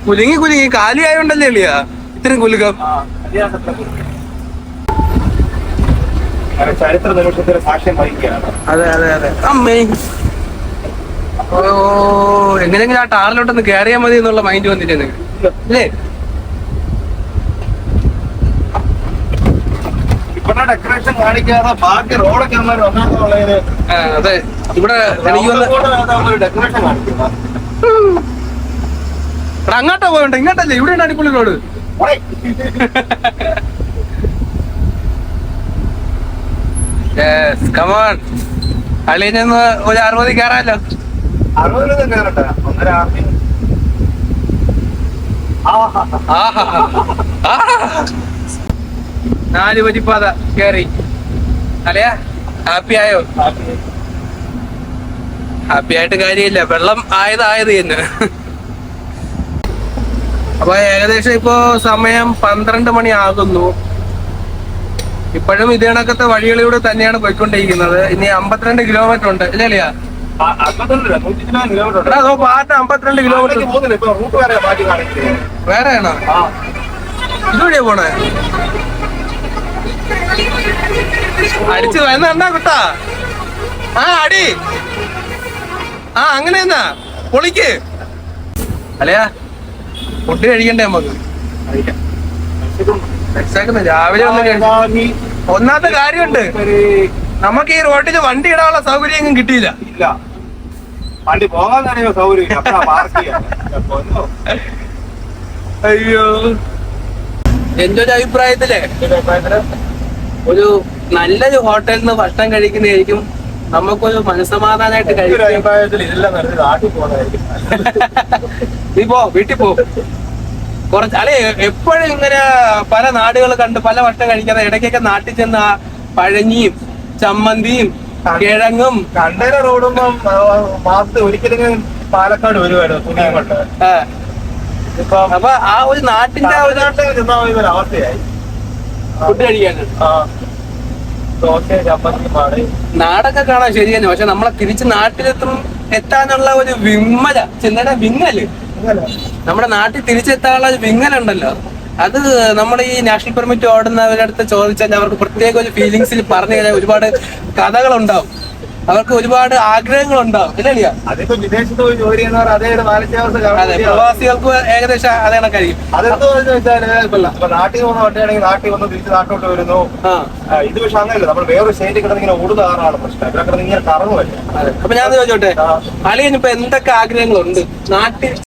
കുലുങ്ങി കുലുങ്ങി കാലിയായോണ്ടല്ലേ എളിയാ ഇത്രയും കുലുക്കം. ചരിത്ര നിമിഷത്തിന് സാക്ഷ്യം വഹിക്കുകയാണ്. അതെ അതെ അതെ അമ്മേ. ഓ എങ്ങനെയെങ്കിലും ആ ടാറിലോട്ടൊന്ന് കയറിയാൽ മതി എന്നുള്ള മൈൻഡ് വന്നിട്ട് അല്ലേ? ഇവിടെ ഡെക്കറേഷൻ കാണിക്കാതെ ബാക്കി റോഡൊക്കെ ഒന്നാമത് അതെ ഇവിടെ ഡെക്കറേഷൻ കാണിക്കുക. അങ്ങോട്ടാ പോയണ്ട ഇങ്ങോട്ടല്ലേ ഇവിടെയാണ് അടിപൊളി റോഡ്. അളിയഞ്ഞൊന്ന് ഒരു 60 കയറാലോ. 60 കയറട്ടെ. 1.5 4 വരിപ്പാത കേറി അല്ലയാ. ഹാപ്പി ആയോ? ഹാപ്പി ആയിട്ട് കാര്യമില്ല, വെള്ളം ആയത് തന്നെ. അപ്പൊ ഏകദേശം ഇപ്പോ സമയം 12 മണി ആകുന്നു. ഇപ്പോഴും ഇതേണക്കത്തെ വഴികളിലൂടെ തന്നെയാണ് പോയിക്കൊണ്ടിരിക്കുന്നത്. ഇനി 52 കിലോമീറ്റർ ഉണ്ട് അല്ലേ അളിയാ? അതോ പാട്ട് 52 കിലോമീറ്റർ വേറെയാണോ? ഇതുവഴിയാ പോണേ? അടിച്ചു എന്നാ കുട്ടാ. അടി അങ്ങനെ എന്നാ പൊളിക്ക് അല്ലയാ. ഫുഡ് കഴിക്കണ്ടേ നമുക്ക്? രാവിലെ ഒന്നാമത്തെ കാര്യമുണ്ട്, നമുക്ക് ഈ റോഡിൽ വണ്ടി ഇടാനുള്ള സൗകര്യം കിട്ടിയില്ല. ഇല്ല, വണ്ടി പോകാൻ തന്നെ സൗകര്യം. അയ്യോ, എന്റെ ഒരു അഭിപ്രായത്തില് ഒരു നല്ലൊരു ഹോട്ടലിൽ നിന്ന് ഭക്ഷണം കഴിക്കുന്നതായിരിക്കും നമുക്കൊരു മനസ്സമാധാനമായിട്ട് കഴിക്കും. നീ പോ, വീട്ടിൽ പോ. കുറച്ച് അല്ലെ എപ്പോഴും ഇങ്ങനെ പല നാടുകൾ കണ്ട് പല ഭക്ഷണം കഴിക്കാതെ ഇടയ്ക്കൊക്കെ നാട്ടിൽ ചെന്ന് പഴഞ്ഞിയും ചമ്മന്തിയും കിഴങ്ങും കണ്ടെയ്നർ ഓടുമ്പോ മാസത്തിൽ ഒരിക്കലും പാലക്കാട് വരുമായിരുന്നു തുണിയും കൊണ്ട്. അപ്പൊ ആ ഒരു നാട്ടിന്റെ അവസ്ഥയായി ഫുഡ് കഴിക്കാനാണ്. ദോശ ചമ്മന്തി മാറി നാടൊക്കെ കാണാൻ ശരി തന്നെ, പക്ഷെ നമ്മളെ തിരിച്ച് എത്താനുള്ള ഒരു ചിന്തയുടെ വിങ്ങല്, നമ്മുടെ നാട്ടിൽ തിരിച്ചെത്താനുള്ള ഒരു വിങ്ങലുണ്ടല്ലോ, അത് നമ്മുടെ ഈ നാഷണൽ പെർമിറ്റ് ഓടുന്നവരുടെ അടുത്ത് ചോദിച്ചാൽ അവർക്ക് പ്രത്യേക ഒരു ഫീലിങ്സിൽ പറഞ്ഞു കഴിഞ്ഞാൽ ഒരുപാട് കഥകളുണ്ടാവും, അവർക്ക് ഒരുപാട് ആഗ്രഹങ്ങളുണ്ടാവും. ഇല്ല, അതിപ്പോ വിദേശത്ത് പോയി ജോലി ചെയ്യുന്നവർ അതേ അതെ, പ്രവാസികൾക്ക് ഏകദേശം അതേ കണക്കായിരിക്കും. അതെന്താന്ന് വെച്ചാല് നാട്ടിൽ പോകുന്ന വണ്ടിയാണെങ്കിൽ നാട്ടിൽ വന്ന് തിരിച്ച് നാട്ടിലോട്ട് വരുന്നു. ഇത് പക്ഷെ അങ്ങനെയല്ല, നമ്മൾ വേറൊരു സ്റ്റേറ്റിൽ കിടന്ന് ഇങ്ങനെ ഓടുന്ന കാറാണ് പ്രശ്നം. ഇവിടെ കിടന്ന് ഇങ്ങനെ കറങ്ങുമല്ലേ. അപ്പൊ ഞാൻ ചോദിച്ചോട്ടെ, അളിയനിപ്പോ എന്തൊക്കെ ആഗ്രഹങ്ങളുണ്ട് നാട്ടിൽ